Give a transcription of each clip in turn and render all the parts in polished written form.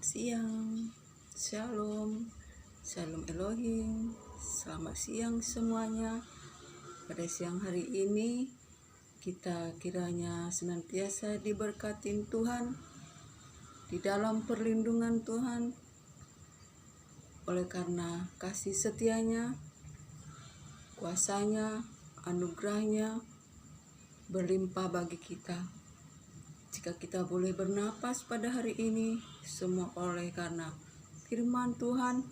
Selamat siang, Shalom, Shalom Elohim. Selamat siang semuanya. Pada siang hari ini kita kiranya senantiasa diberkatin Tuhan, di dalam perlindungan Tuhan, oleh karena kasih setianya, kuasanya, anugerahnya berlimpah bagi kita. Jika kita boleh bernapas pada hari ini, semua oleh karena firman Tuhan,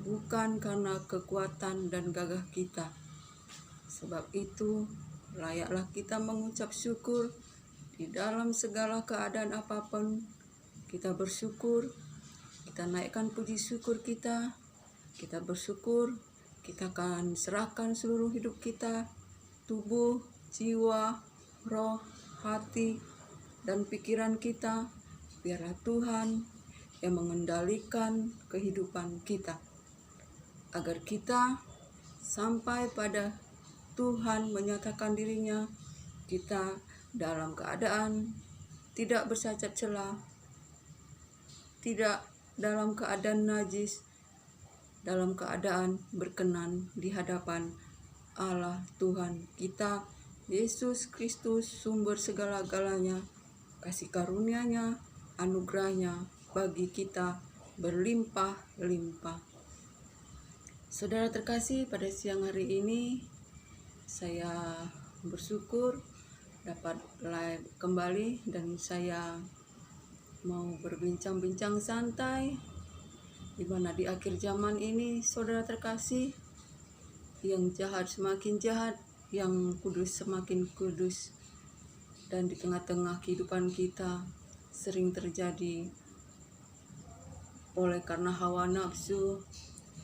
bukan karena kekuatan dan gagah kita. Sebab itu, layaklah kita mengucap syukur di dalam segala keadaan apapun. Kita bersyukur, kita naikkan puji syukur kita bersyukur, kita akan serahkan seluruh hidup kita, tubuh, jiwa, roh, hati, dan pikiran kita, biarlah Tuhan yang mengendalikan kehidupan kita, agar kita sampai pada Tuhan menyatakan dirinya, kita dalam keadaan tidak bercacat celah, tidak dalam keadaan najis, dalam keadaan berkenan di hadapan Allah Tuhan kita, Yesus Kristus, sumber segala-galanya. Kasih karunia-Nya, anugerah-Nya bagi kita berlimpah-limpah. Saudara terkasih, pada siang hari ini saya bersyukur dapat live kembali, dan saya mau berbincang-bincang santai, di mana di akhir zaman ini, saudara terkasih, yang jahat semakin jahat, yang kudus semakin kudus. Dan di tengah-tengah kehidupan kita sering terjadi oleh karena hawa nafsu,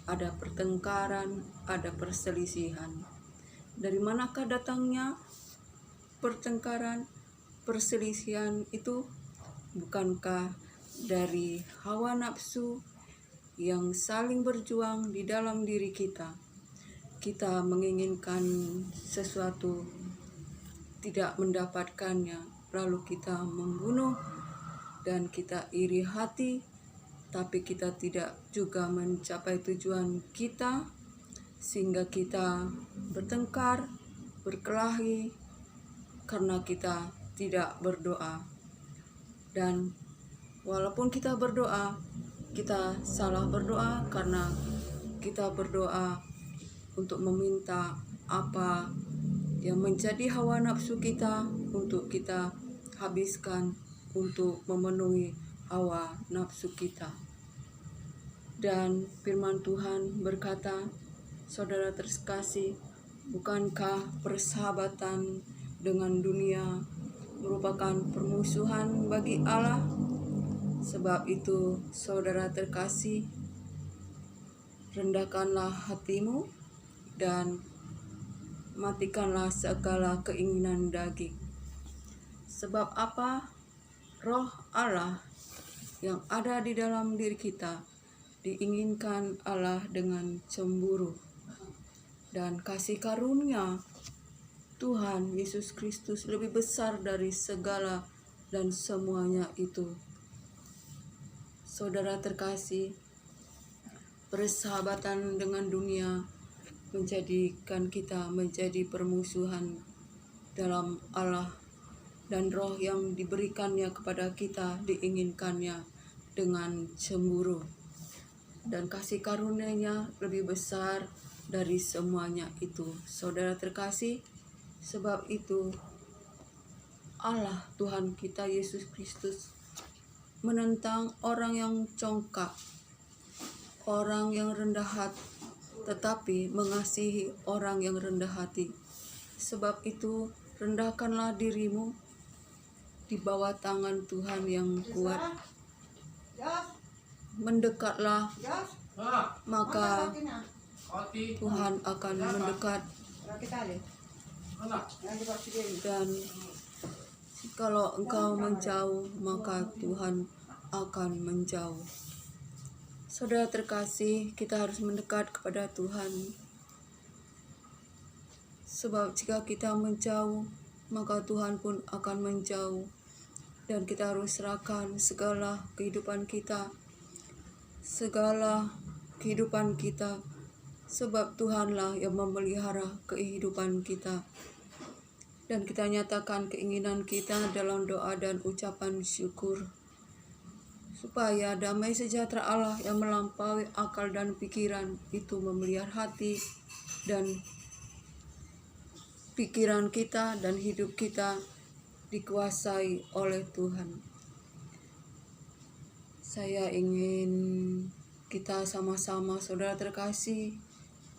ada pertengkaran, ada perselisihan. Dari manakah datangnya pertengkaran, perselisihan itu? Bukankah dari hawa nafsu yang saling berjuang di dalam diri kita? Kita menginginkan sesuatu, tidak mendapatkannya, lalu kita membunuh, dan kita iri hati, tapi kita tidak juga mencapai tujuan kita, sehingga kita bertengkar, berkelahi, karena kita tidak berdoa. Dan walaupun kita berdoa, kita salah berdoa, karena kita berdoa untuk meminta apa yang menjadi hawa nafsu kita untuk kita habiskan, untuk memenuhi hawa nafsu kita. Dan firman Tuhan berkata, saudara terkasih, bukankah persahabatan dengan dunia merupakan permusuhan bagi Allah? Sebab itu, saudara terkasih, rendahkanlah hatimu dan matikanlah segala keinginan daging. Sebab apa? Roh Allah yang ada di dalam diri kita diinginkan Allah dengan cemburu. Dan kasih karunia Tuhan Yesus Kristus lebih besar dari segala dan semuanya itu. Saudara terkasih, persahabatan dengan dunia menjadikan kita menjadi permusuhan dalam Allah, dan roh yang diberikannya kepada kita diinginkannya dengan cemburu. Dan kasih karunia-Nya lebih besar dari semuanya itu, saudara terkasih. Sebab itu Allah Tuhan kita Yesus Kristus menentang orang yang congkak, orang yang rendah hati, tetapi mengasihi orang yang rendah hati. Sebab itu, rendahkanlah dirimu di bawah tangan Tuhan yang kuat. Mendekatlah, maka Tuhan akan mendekat. Dan kalau engkau menjauh, maka Tuhan akan menjauh. Saudara terkasih, kita harus mendekat kepada Tuhan. Sebab jika kita menjauh, maka Tuhan pun akan menjauh. Dan kita harus serahkan segala kehidupan kita segala kehidupan kita, sebab Tuhanlah yang memelihara kehidupan kita. Dan kita nyatakan keinginan kita dalam doa dan ucapan syukur, supaya damai sejahtera Allah yang melampaui akal dan pikiran itu memelihara hati dan pikiran kita dan hidup kita dikuasai oleh Tuhan. Saya ingin kita sama-sama, saudara terkasih,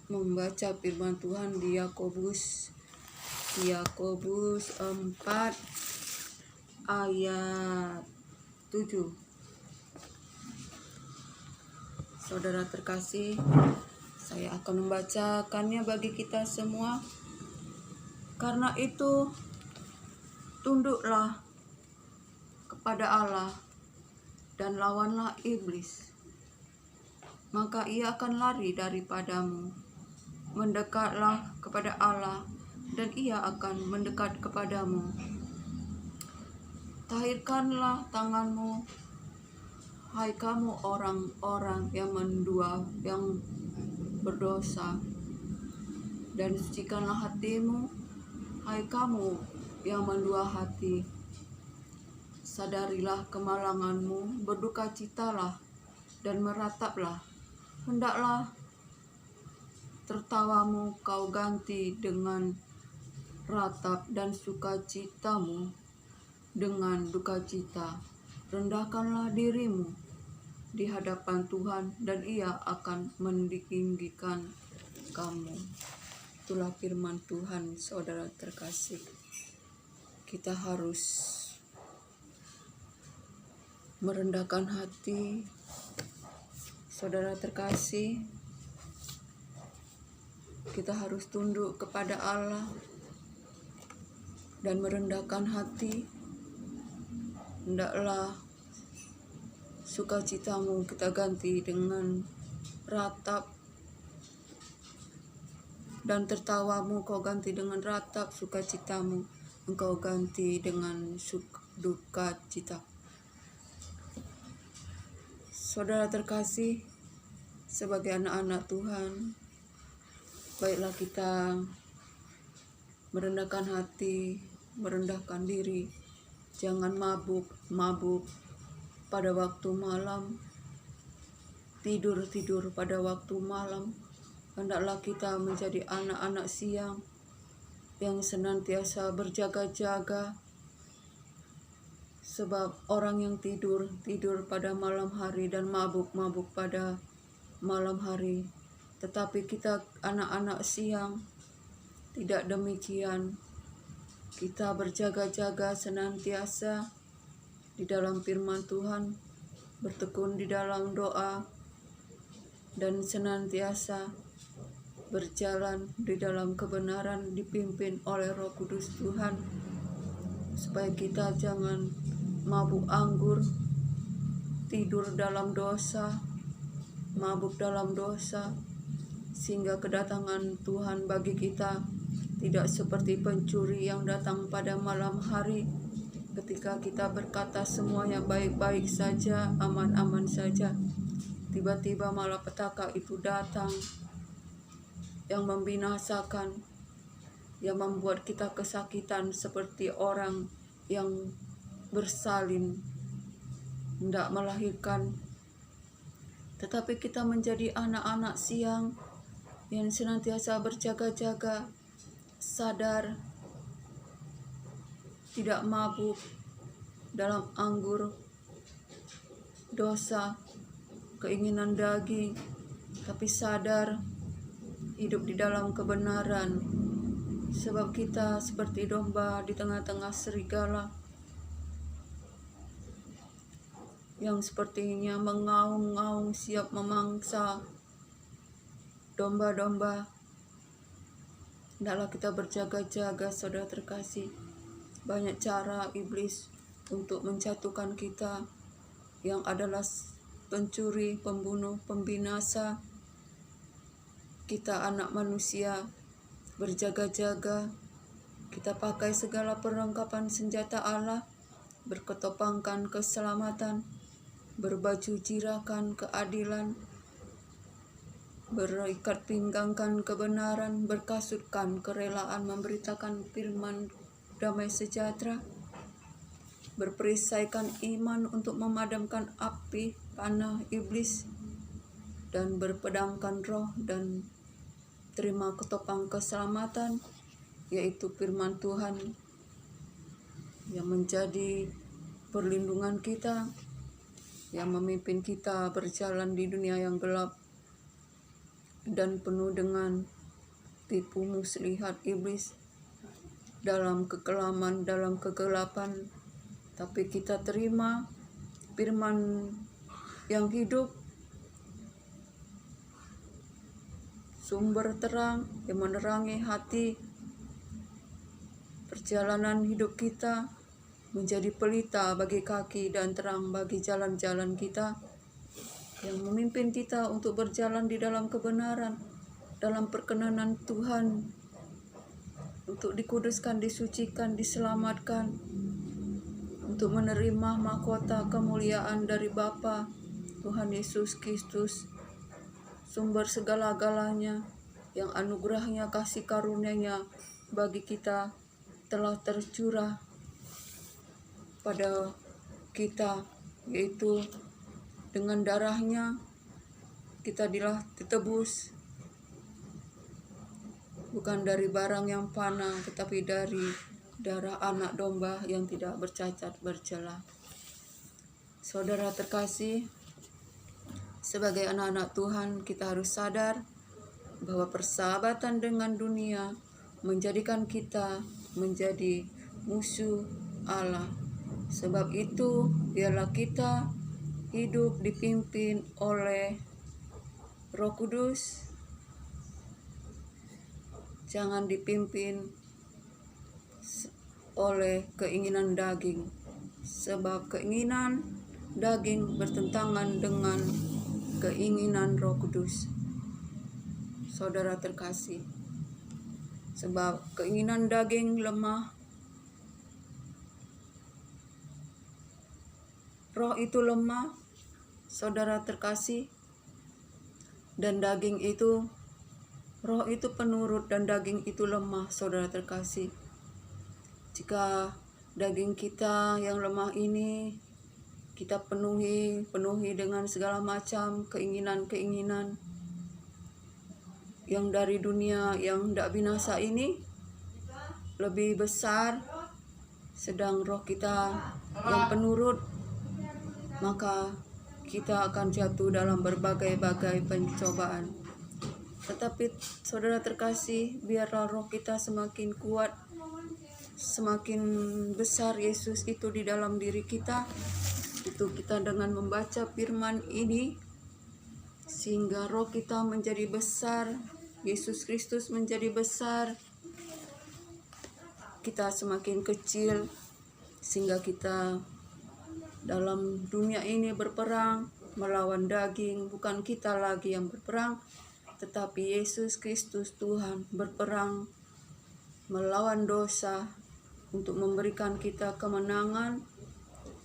membaca firman Tuhan di Yakobus 4 ayat 7. Saudara terkasih, saya akan membacakannya bagi kita semua. Karena itu, tunduklah kepada Allah dan lawanlah iblis, maka ia akan lari daripadamu. Mendekatlah kepada Allah dan ia akan mendekat kepadamu. Tahirkanlah tanganmu, hai kamu orang-orang yang berdosa, dan sucikanlah hatimu, hai kamu yang mendua hati. Sadarilah kemalanganmu, berdukacitalah dan merataplah. Hendaklah tertawamu kau ganti dengan ratap dan sukacitamu dengan dukacita. Rendahkanlah dirimu di hadapan Tuhan dan ia akan meninggikan kamu. Itulah firman Tuhan, saudara terkasih. Kita harus merendahkan hati, saudara terkasih. Kita harus tunduk kepada Allah dan merendahkan hati. Hendaklah sukacitamu kita ganti dengan ratap, dan tertawamu kau ganti dengan ratap, sukacitamu engkau ganti dengan duka cita. Saudara terkasih, sebagai anak-anak Tuhan, baiklah kita merendahkan hati, merendahkan diri. Jangan mabuk pada waktu malam, tidur pada waktu malam. Hendaklah kita menjadi anak-anak siang yang senantiasa berjaga-jaga. Sebab orang yang tidur pada malam hari dan mabuk pada malam hari. Tetapi kita anak-anak siang tidak demikian. Kita berjaga-jaga senantiasa di dalam firman Tuhan, bertekun di dalam doa, dan senantiasa berjalan di dalam kebenaran dipimpin oleh Roh Kudus Tuhan, supaya kita jangan mabuk anggur, tidur dalam dosa, mabuk dalam dosa, sehingga kedatangan Tuhan bagi kita tidak seperti pencuri yang datang pada malam hari, ketika kita berkata semuanya baik-baik saja, aman-aman saja. Tiba-tiba malapetaka itu datang yang membinasakan, yang membuat kita kesakitan seperti orang yang bersalin hendak melahirkan. Tetapi kita menjadi anak-anak siang yang senantiasa berjaga-jaga, sadar, tidak mabuk dalam anggur dosa, keinginan daging, tapi sadar hidup di dalam kebenaran. Sebab kita seperti domba di tengah-tengah serigala yang sepertinya mengaung-ngaung siap memangsa domba-domba. Hendaklah kita berjaga-jaga, saudara terkasih. Banyak cara iblis untuk menjatuhkan kita, yang adalah pencuri, pembunuh, pembinasa. Kita anak manusia berjaga-jaga. Kita pakai segala perlengkapan senjata Allah, berketopangkan keselamatan, berbaju jirakan keadilan, berikat pinggangkan kebenaran, berkasutkan kerelaan memberitakan firman damai sejahtera, berperisaikan iman untuk memadamkan api panah iblis, dan berpedangkan roh dan terima ketopang keselamatan, yaitu firman Tuhan yang menjadi perlindungan kita, yang memimpin kita berjalan di dunia yang gelap dan penuh dengan tipu muslihat iblis dalam kekelaman, dalam kegelapan. Tapi kita terima firman yang hidup, sumber terang yang menerangi hati perjalanan hidup kita, menjadi pelita bagi kaki dan terang bagi jalan-jalan kita, yang memimpin kita untuk berjalan di dalam kebenaran, dalam perkenanan Tuhan, untuk dikuduskan, disucikan, diselamatkan, untuk menerima mahkota kemuliaan dari Bapa Tuhan Yesus Kristus, sumber segala-galanya, yang anugerahnya, kasih karunia-Nya bagi kita telah tercurah pada kita, yaitu dengan darah-Nya kita ditebus, bukan dari barang yang fana, tetapi dari darah anak domba yang tidak bercacat bercela. Saudara terkasih, sebagai anak-anak Tuhan, kita harus sadar bahwa persahabatan dengan dunia menjadikan kita menjadi musuh Allah. Sebab itu, biarlah kita hidup dipimpin oleh Roh Kudus, jangan dipimpin oleh keinginan daging, sebab keinginan daging bertentangan dengan keinginan Roh Kudus. Saudara terkasih, sebab keinginan daging lemah, roh itu lemah, saudara terkasih, dan daging itu, roh itu penurut dan daging itu lemah, saudara terkasih. Jika daging kita yang lemah ini kita penuhi dengan segala macam keinginan-keinginan yang dari dunia yang tidak binasa ini lebih besar, sedang roh kita yang penurut, maka kita akan jatuh dalam berbagai-bagai pencobaan. Tetapi saudara terkasih, biarlah roh kita semakin kuat, semakin besar Yesus itu di dalam diri kita. Itu kita dengan membaca firman ini, sehingga roh kita menjadi besar, Yesus Kristus menjadi besar, kita semakin kecil, sehingga kita dalam dunia ini berperang melawan daging. Bukan kita lagi yang berperang, tetapi Yesus Kristus Tuhan berperang melawan dosa untuk memberikan kita kemenangan,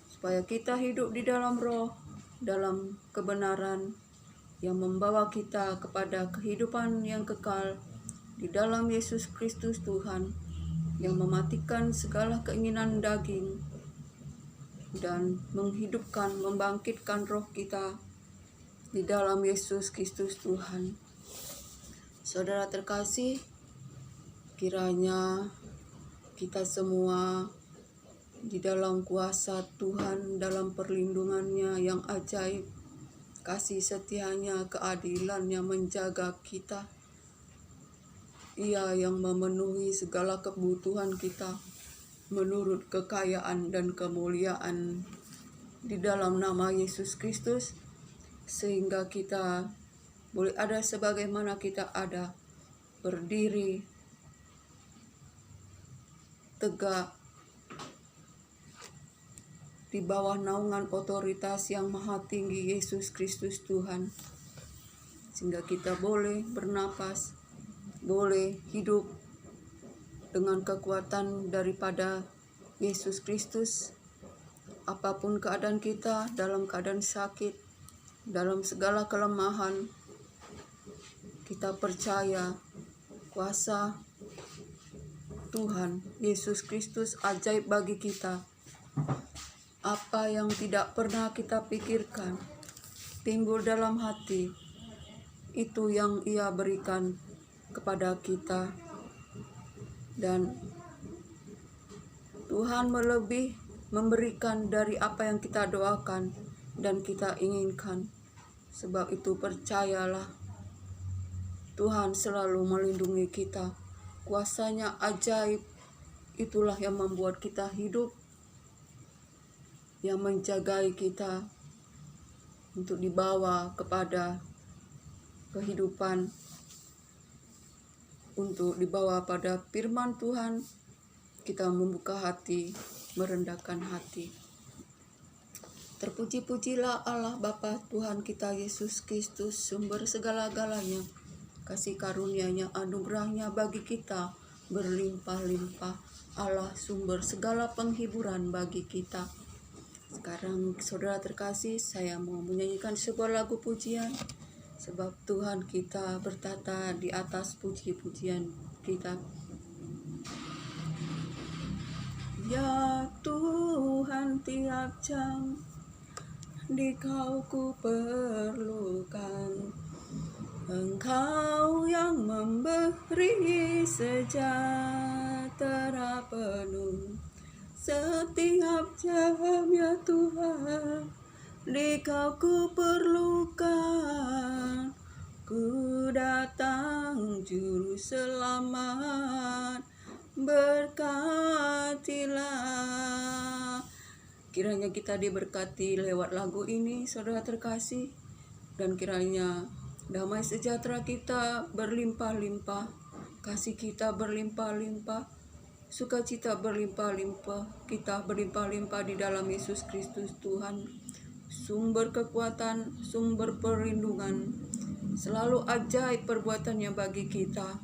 supaya kita hidup di dalam roh, dalam kebenaran yang membawa kita kepada kehidupan yang kekal di dalam Yesus Kristus Tuhan, yang mematikan segala keinginan daging dan menghidupkan, membangkitkan roh kita di dalam Yesus Kristus Tuhan. Saudara terkasih, kiranya kita semua di dalam kuasa Tuhan, dalam perlindungan-Nya yang ajaib, kasih setia-Nya, keadilan-Nya menjaga kita. Ia yang memenuhi segala kebutuhan kita menurut kekayaan dan kemuliaan di dalam nama Yesus Kristus, sehingga kita boleh ada sebagaimana kita ada, berdiri tegak di bawah naungan otoritas yang maha tinggi Yesus Kristus Tuhan, sehingga kita boleh bernapas, boleh hidup dengan kekuatan daripada Yesus Kristus, apapun keadaan kita, dalam keadaan sakit, dalam segala kelemahan, kita percaya kuasa Tuhan Yesus Kristus ajaib bagi kita. Apa yang tidak pernah kita pikirkan timbul dalam hati, itu yang Ia berikan kepada kita. Dan Tuhan memberikan dari apa yang kita doakan dan kita inginkan. Sebab itu percayalah, Tuhan selalu melindungi kita. Kuasanya ajaib, itulah yang membuat kita hidup, yang menjagai kita untuk dibawa kepada kehidupan, untuk dibawa pada firman Tuhan. Kita membuka hati, merendahkan hati. Terpuji-pujilah Allah Bapa Tuhan kita Yesus Kristus, sumber segala-galanya. Kasih karunia-Nya, anugerah-Nya bagi kita berlimpah-limpah. Allah sumber segala penghiburan bagi kita. Sekarang saudara terkasih, saya mau menyanyikan sebuah lagu pujian. Sebab Tuhan kita bertata di atas puji-pujian kita. Ya Tuhan, tiap jam Di-Kau ku perlukan. Engkau yang memberi sejahtera penuh setiap jam, ya Tuhan, Di-Kau ku perlukan. Ku datang juru selamat, berkatilah. Kiranya kita diberkati lewat lagu ini, saudara terkasih, dan kiranya damai sejahtera kita berlimpah-limpah, kasih kita berlimpah-limpah, sukacita berlimpah-limpah, kita berlimpah-limpah di dalam Yesus Kristus Tuhan, sumber kekuatan, sumber perlindungan, selalu ajaib perbuatannya bagi kita,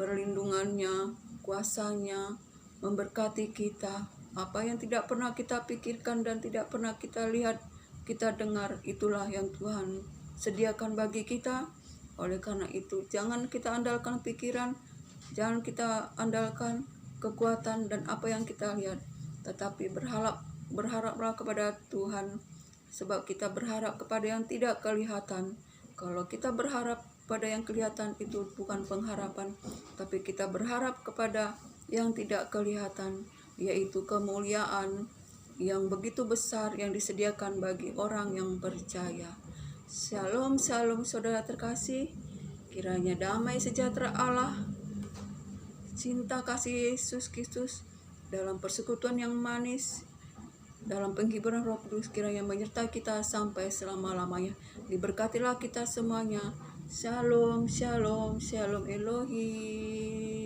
perlindungannya, kuasanya, memberkati kita. Apa yang tidak pernah kita pikirkan dan tidak pernah kita lihat, kita dengar, itulah yang Tuhan sediakan bagi kita. Oleh karena itu, jangan kita andalkan pikiran, jangan kita andalkan kekuatan dan apa yang kita lihat, tetapi berharaplah kepada Tuhan, sebab kita berharap kepada yang tidak kelihatan. Kalau kita berharap pada yang kelihatan, itu bukan pengharapan, tapi kita berharap kepada yang tidak kelihatan, yaitu kemuliaan yang begitu besar yang disediakan bagi orang yang percaya. Shalom, shalom saudara terkasih. Kiranya damai sejahtera Allah, cinta kasih Yesus Kristus dalam persekutuan yang manis, dalam penghiburan Roh Kudus, kiranya menyertai kita sampai selama-lamanya. Diberkatilah kita semuanya. Shalom, shalom, shalom Elohim.